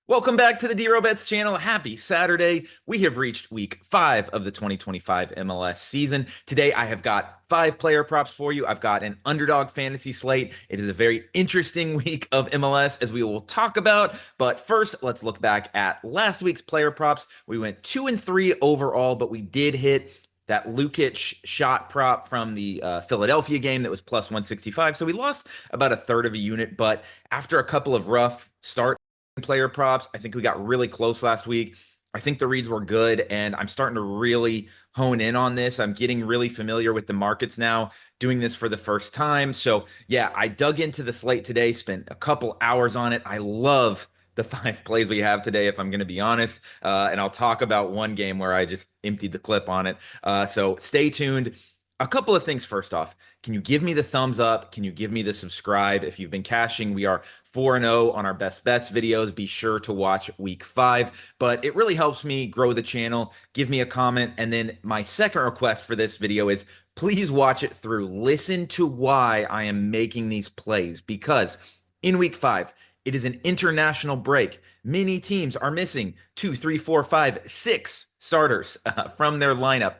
Welcome back to the DRoBets channel. Happy Saturday. We have reached week 5 of the 2025 MLS season. Today, I have got 5 player props for you. I've got an underdog fantasy slate. It is a very interesting week of MLS as we will talk about. But first, let's look back at last week's player props. We went 2-3 overall, but we did hit that Lukic shot prop from the Philadelphia game that was plus 165. So we lost about a third of a unit, but after a couple of rough starts, player props. I think we got really close last week. I think the reads were good, and I'm starting to really hone in on this. I'm getting really familiar with the markets now, doing this for the first time. So, yeah, I dug into the slate today, spent a couple hours on it. I love the 5 plays we have today, if I'm going to be honest. And I'll talk about one game where I just emptied the clip on it. So stay tuned. A couple of things first off. Can you give me the thumbs up? Can you give me the subscribe? If you've been cashing, we are 4-0 on our best bets videos. Be sure to watch week 5. But it really helps me grow the channel. Give me a comment. And then my second request for this video is please watch it through. Listen to why I am making these plays, because in week 5, it is an international break. Many teams are missing 2, 3, 4, 5, 6 starters from their lineup.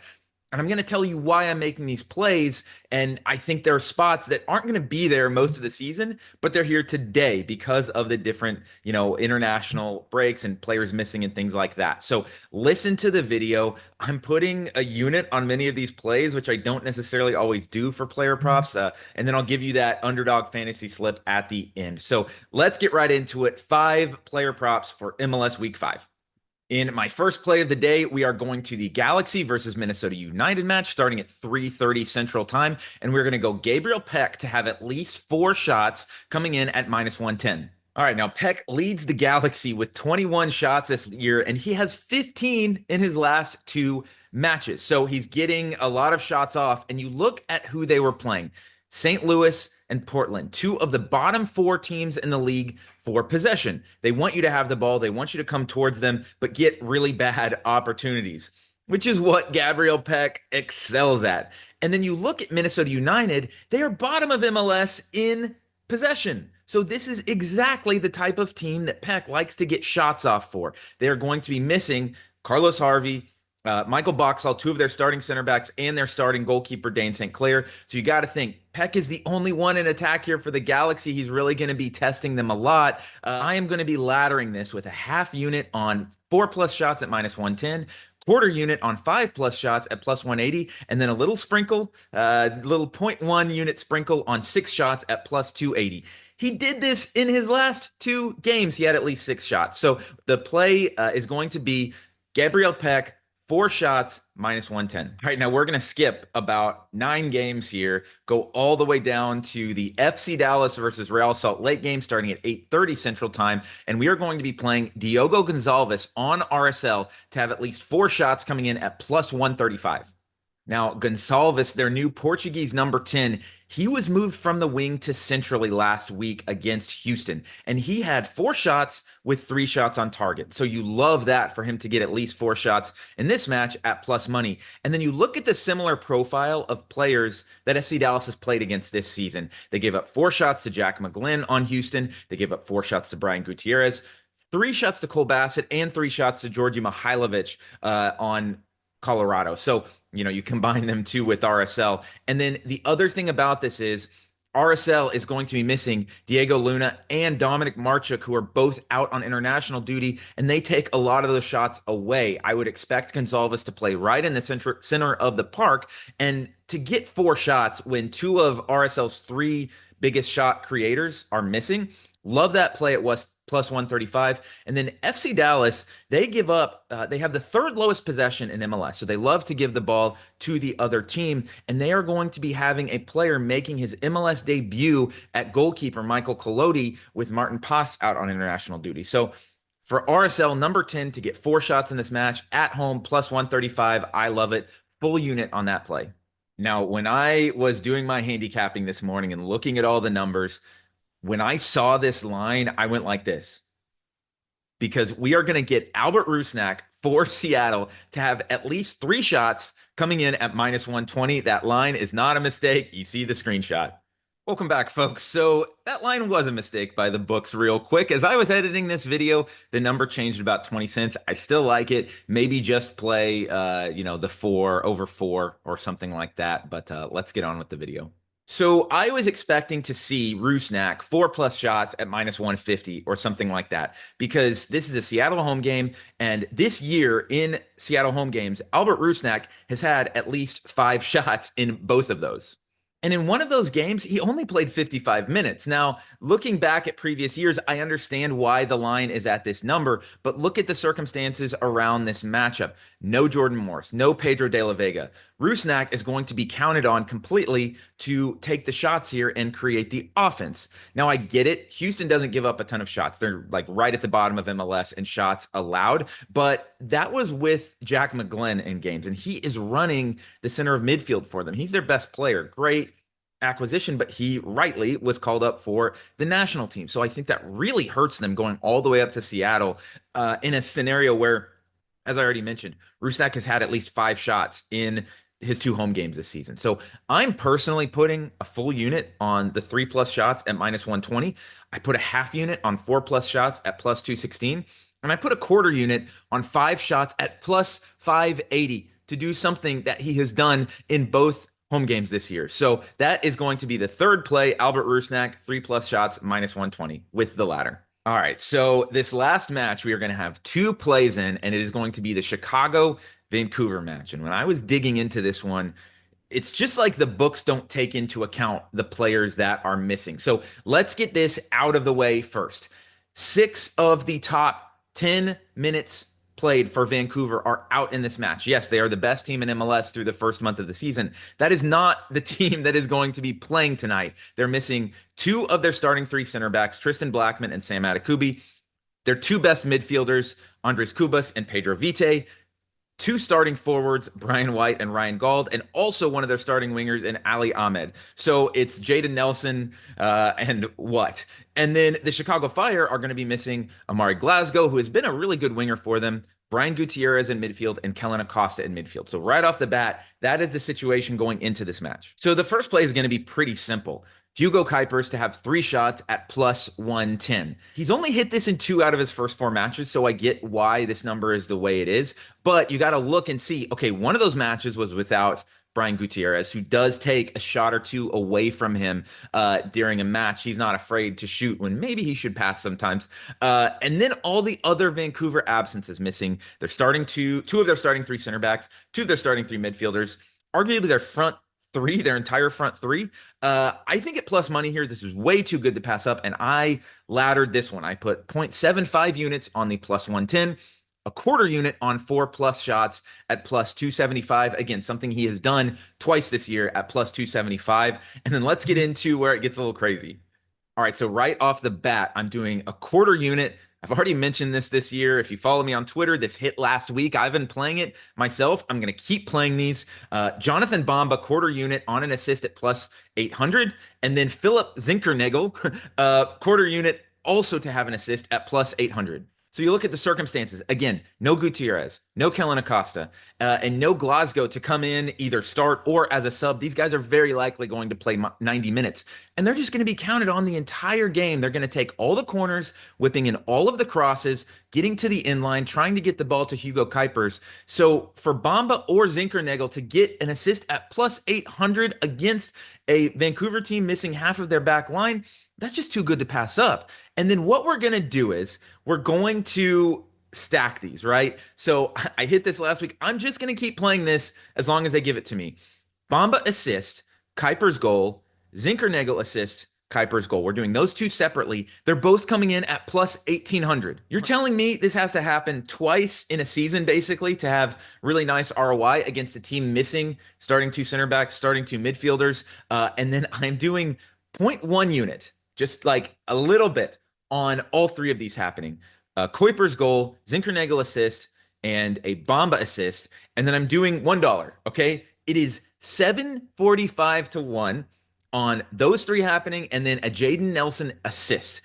And I'm going to tell you why I'm making these plays. And I think there are spots that aren't going to be there most of the season, but they're here today because of the different, international breaks and players missing and things like that. So listen to the video. I'm putting a unit on many of these plays, which I don't necessarily always do for player props. And then I'll give you that underdog fantasy slip at the end. So let's get right into it. 5 player props for MLS week 5. In my first play of the day, we are going to the Galaxy versus Minnesota United match starting at 3:30 Central Time, and we're going to go Gabriel Peck to have at least 4 shots coming in at minus 110. All right, now Peck leads the Galaxy with 21 shots this year, and he has 15 in his last 2 matches. So he's getting a lot of shots off, and you look at who they were playing. St. Louis and Portland, 2 of the bottom 4 teams in the league for possession. They want you to have the ball. They want you to come towards them, but get really bad opportunities, which is what Gabriel Peck excels at. And then you look at Minnesota United, they are bottom of MLS in possession. So this is exactly the type of team that Peck likes to get shots off for. They are going to be missing Carlos Harvey, Michael Boxall, 2 of their starting center backs, and their starting goalkeeper, Dane St. Clair. So you got to think Peck is the only one in attack here for the Galaxy. He's really going to be testing them a lot. I am going to be laddering this with a half unit on 4+ shots at minus 110, quarter unit on 5+ shots at plus 180, and then a little sprinkle, little 0.1 unit sprinkle on 6 shots at plus 280. He did this in his last 2 games. He had at least 6 shots. So the play is going to be Gabriel Peck, 4 shots, minus 110. All right, now we're going to skip about 9 games here, go all the way down to the FC Dallas versus Real Salt Lake game starting at 8:30 Central Time. And we are going to be playing Diogo Gonçalves on RSL to have at least 4 shots coming in at plus 135. Now, Gonçalves, their new Portuguese number 10, he was moved from the wing to centrally last week against Houston, and he had 4 shots with 3 shots on target. So you love that for him to get at least 4 shots in this match at plus money. And then you look at the similar profile of players that FC Dallas has played against this season. They gave up 4 shots to Jack McGlynn on Houston. They gave up 4 shots to Brian Gutierrez, 3 shots to Cole Bassett, and 3 shots to Georgi Mihailovic on Colorado. So, you combine them 2 with RSL. And then the other thing about this is RSL is going to be missing Diego Luna and Dominic Marchuk, who are both out on international duty, and they take a lot of the shots away. I would expect Gonçalves to play right in the center of the park, and to get 4 shots when 2 of RSL's 3 biggest shot creators are missing. Love that play at West plus 135. And then FC Dallas, they give up, they have the 3rd lowest possession in MLS. So they love to give the ball to the other team. And they are going to be having a player making his MLS debut at goalkeeper Michael Collodi with Martin Pass out on international duty. So for RSL number 10 to get 4 shots in this match at home, plus 135, I love it. Full unit on that play. Now, when I was doing my handicapping this morning and looking at all the numbers, when I saw this line, I went like this, because we are going to get Albert Rusnak for Seattle to have at least 3 shots coming in at minus 120. That line is not a mistake. You see the screenshot. Welcome back, folks. So that line was a mistake by the books real quick. As I was editing this video, the number changed about 20 cents. I still like it. Maybe just play, the four over four or something like that. But let's get on with the video. So I was expecting to see Rusnak 4+ shots at -150 or something like that because this is a Seattle home game. And this year in Seattle home games, Albert Rusnak has had at least 5 shots in both of those. And in one of those games, he only played 55 minutes. Now, looking back at previous years, I understand why the line is at this number, but look at the circumstances around this matchup. No Jordan Morris, no Pedro de la Vega. Rusnak is going to be counted on completely to take the shots here and create the offense. Now, I get it. Houston doesn't give up a ton of shots. They're like right at the bottom of MLS in shots allowed, but that was with Jack McGlenn in games, and he is running the center of midfield for them. He's their best player. Great acquisition, but he rightly was called up for the national team. So I think that really hurts them going all the way up to Seattle in a scenario where, as I already mentioned, Rusnak has had at least 5 shots in his 2 home games this season. So I'm personally putting a full unit on the 3+ shots at -120. I put a half unit on 4+ shots at +216. And I put a quarter unit on 5 shots at +580 to do something that he has done in both home games this year. So that is going to be the third play, Albert Rusnak, 3+ shots, -120 with the ladder. All right, so this last match, we are going to have 2 plays in, and it is going to be the Chicago Vancouver match. And when I was digging into this one, it's just like the books don't take into account the players that are missing. So let's get this out of the way first. 6 of the top 10 minutes played for Vancouver are out in this match. Yes, they are the best team in MLS through the first month of the season. That is not the team that is going to be playing tonight. They're missing 2 of their starting 3 center backs, Tristan Blackman and Sam Adekubi. Their 2 best midfielders, Andres Cubas and Pedro Vite. 2 starting forwards, Brian White and Ryan Gauld, and also one of their starting wingers in Ali Ahmed. So it's Jaden Nelson and what? And then the Chicago Fire are going to be missing Amari Glasgow, who has been a really good winger for them, Brian Gutierrez in midfield, and Kellen Acosta in midfield. So right off the bat, that is the situation going into this match. So the first play is going to be pretty simple. Hugo Kuipers to have 3 shots at +110. He's only hit this in 2 out of his first 4 matches, so I get why this number is the way it is. But you got to look and see, okay, one of those matches was without Brian Gutierrez, who does take a shot or 2 away from him during a match. He's not afraid to shoot when maybe he should pass sometimes. And then all the other Vancouver absences missing. They're starting 2 of their starting 3 center backs, 2 of their starting 3 midfielders, arguably their front 3, their entire front 3. I think at plus money here, this is way too good to pass up, and I laddered this one. I put 0.75 units on the +110, a quarter unit on 4+ shots at +275. Again, something he has done twice this year at +275. And then let's get into where it gets a little crazy. All right, so right off the bat, I'm doing a quarter unit. I've already mentioned this year. If you follow me on Twitter, this hit last week. I've been playing it myself. I'm going to keep playing these. Jonathan Bamba, quarter unit on an assist at +800. And then Philip Zinkernagel, quarter unit also to have an assist at +800. So you look at the circumstances. Again, no Gutierrez, no Kellen Acosta, and no Glasgow to come in, either start or as a sub. These guys are very likely going to play 90 minutes. And they're just going to be counted on the entire game. They're going to take all the corners, whipping in all of the crosses, getting to the inline, trying to get the ball to Hugo Kuipers. So for Bamba or Zinkernagel to get an assist at +800 against a Vancouver team missing half of their back line, that's just too good to pass up. And then what we're going to do is we're going to stack these, right? So I hit this last week. I'm just going to keep playing this as long as they give it to me. Bamba assist, Kuipers goal, Zinkernagel assist, Kuipers goal. We're doing those 2 separately. They're both coming in at +1800. You're telling me this has to happen twice in a season, basically, to have really nice ROI against a team missing starting 2 center backs, starting 2 midfielders. And then I'm doing 0.1 unit, just like a little bit on all 3 of these happening. Kuipers goal, Zinkernagel assist, and a Bamba assist. And then I'm doing $1, okay? It is 745 to 1 on those 3 happening, and then a Jaden Nelson assist.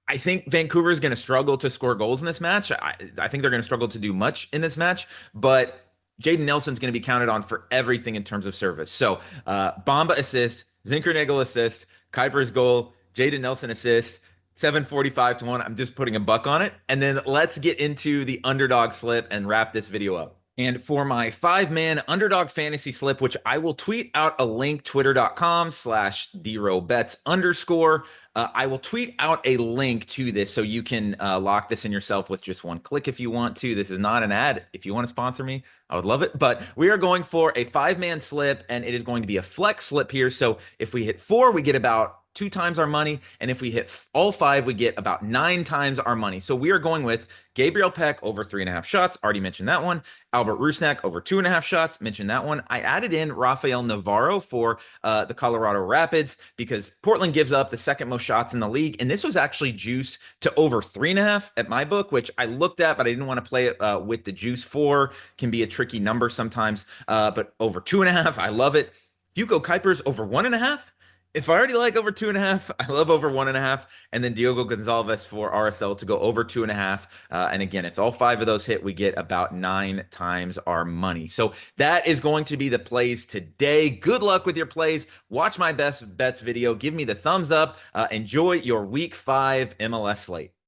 I think Vancouver is going to struggle to score goals in this match. I think they're going to struggle to do much in this match, but Jaden Nelson's going to be counted on for everything in terms of service. So Bamba assist, Zinchenko assist, Kuiper's goal, Jaden Nelson assist, 745 to 1. I'm just putting a buck on it. And then let's get into the underdog slip and wrap this video up. And for my 5-man underdog fantasy slip, which I will tweet out a link, twitter.com/DRoBets underscore. I will tweet out a link to this so you can lock this in yourself with just one click if you want to. This is not an ad. If you want to sponsor me, I would love it. But we are going for a 5-man slip, and it is going to be a flex slip here. So if we hit 4, we get about 2 times our money. And if we hit all 5, we get about 9 times our money. So we are going with Gabriel Peck over 3.5 shots. Already mentioned that one. Albert Rusnak over 2.5 shots. Mentioned that one. I added in Rafael Navarro for the Colorado Rapids because Portland gives up the second most shots in the league. And this was actually juiced to over 3.5 at my book, which I looked at, but I didn't want to play it with the juice. 4 can be a tricky number sometimes. But over 2.5, I love it. Hugo Kuiper's over 1.5. If I already like over 2.5, I love over 1.5. And then Diogo Gonzalez for RSL to go over 2.5. And again, if all 5 of those hit, we get about 9 times our money. So that is going to be the plays today. Good luck with your plays. Watch my best bets video. Give me the thumbs up. Enjoy your week 5 MLS slate.